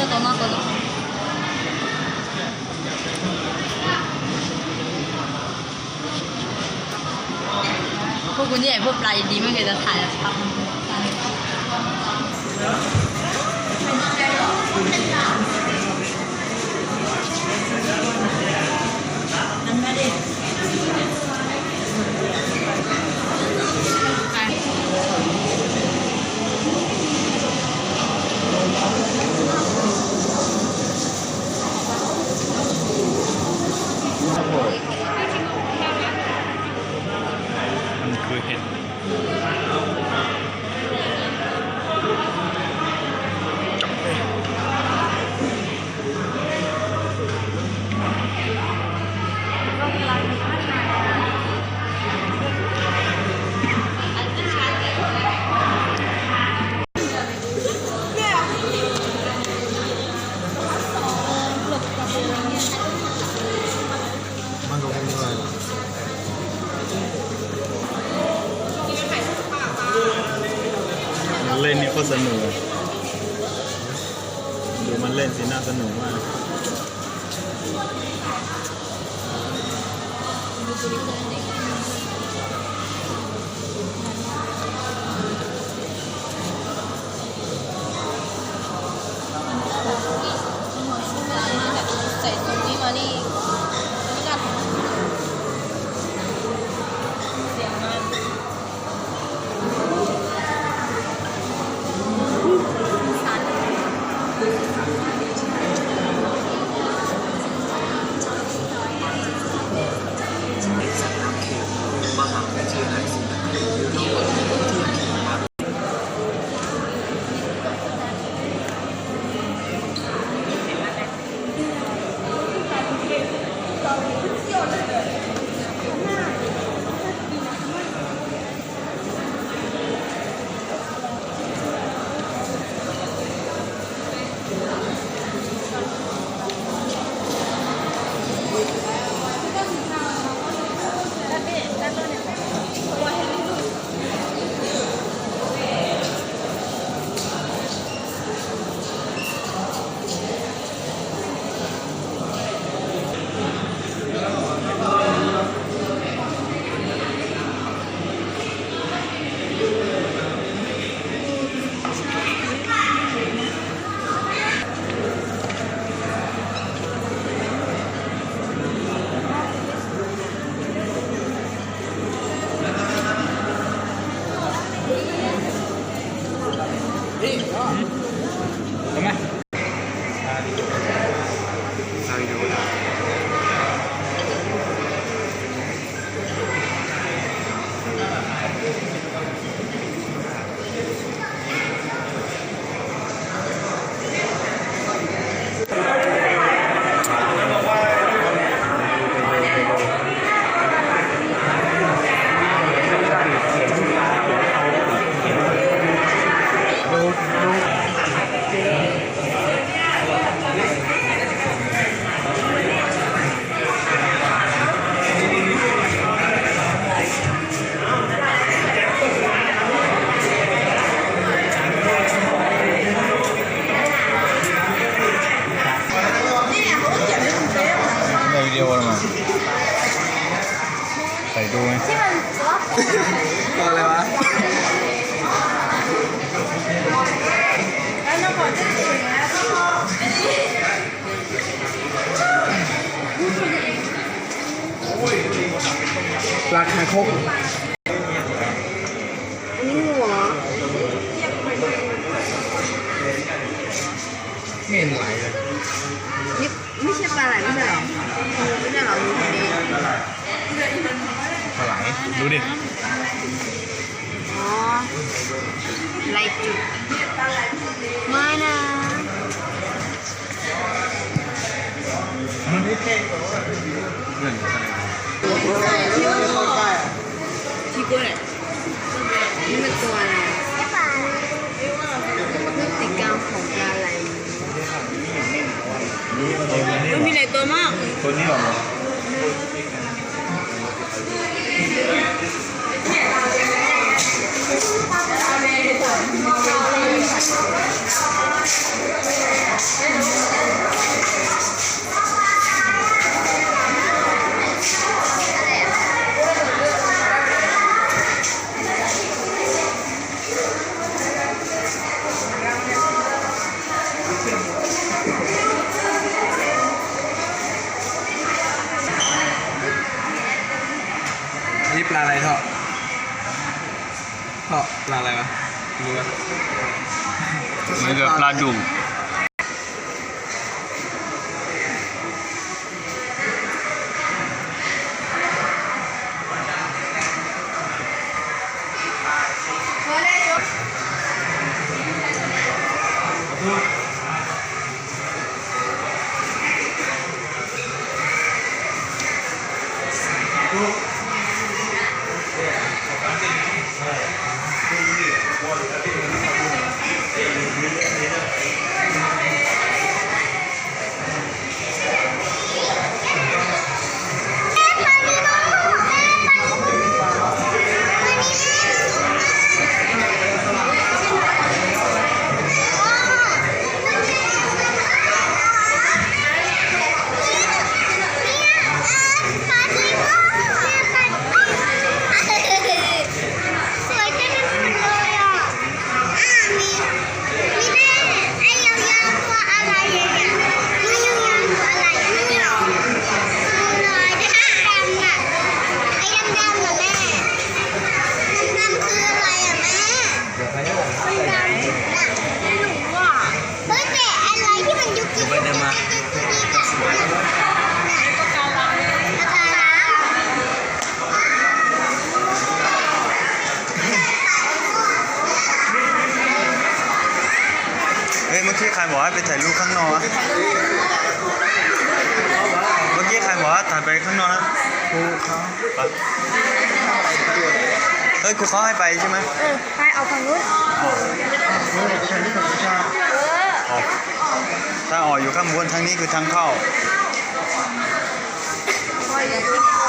ชื่อตัวน้องตัวน้องพวกคุณใหญ่พวกปลาดีไม่เคยจะถ่ายครับอันนั้นดิมันคือเห็ดมันก็คงไม่เล่นนี่โคตรสนุกดูมันเล่นสิน่าสนุกมากใส่ตรงนี้มานี่ไม่กัดเสียงมันสั่ทำไมวิดีโอมาใส่ดูไหมตัวอะไรวะปลาคางคกนี่หัวไม่เห็นไหลเลยนี่ไม่ใช่ปลาไหลไม่ใช่หรอไม่ใช่หรอดูคนนี้ปลาไหลดูดิอ๋อไหลจุดไม่นะมันไม่เท่เหมือนที่กูเนี่ยนี่มันตัวอะไรพฤติกรรมของปลาไหลมันมีหลายตัวมากตัวนี้หรอเ เพราะปลาอะไรวะรู้ปะ เหมือนกับปลาดุ่ม เฮ้ยเมื่อกี้ใครบอกให้ไปถ่ายรูปข้างนอกอะเมื่อกี้ใครบอกว่าถ่ายไปข้างนอกนะครูเขาเฮ้ยครูเขาให้ไปใช่ไหม ไปเอาฝั่งนู้น ถ้าออกอยู่ข้างบนทางนี้คือทางเข้า พออย่า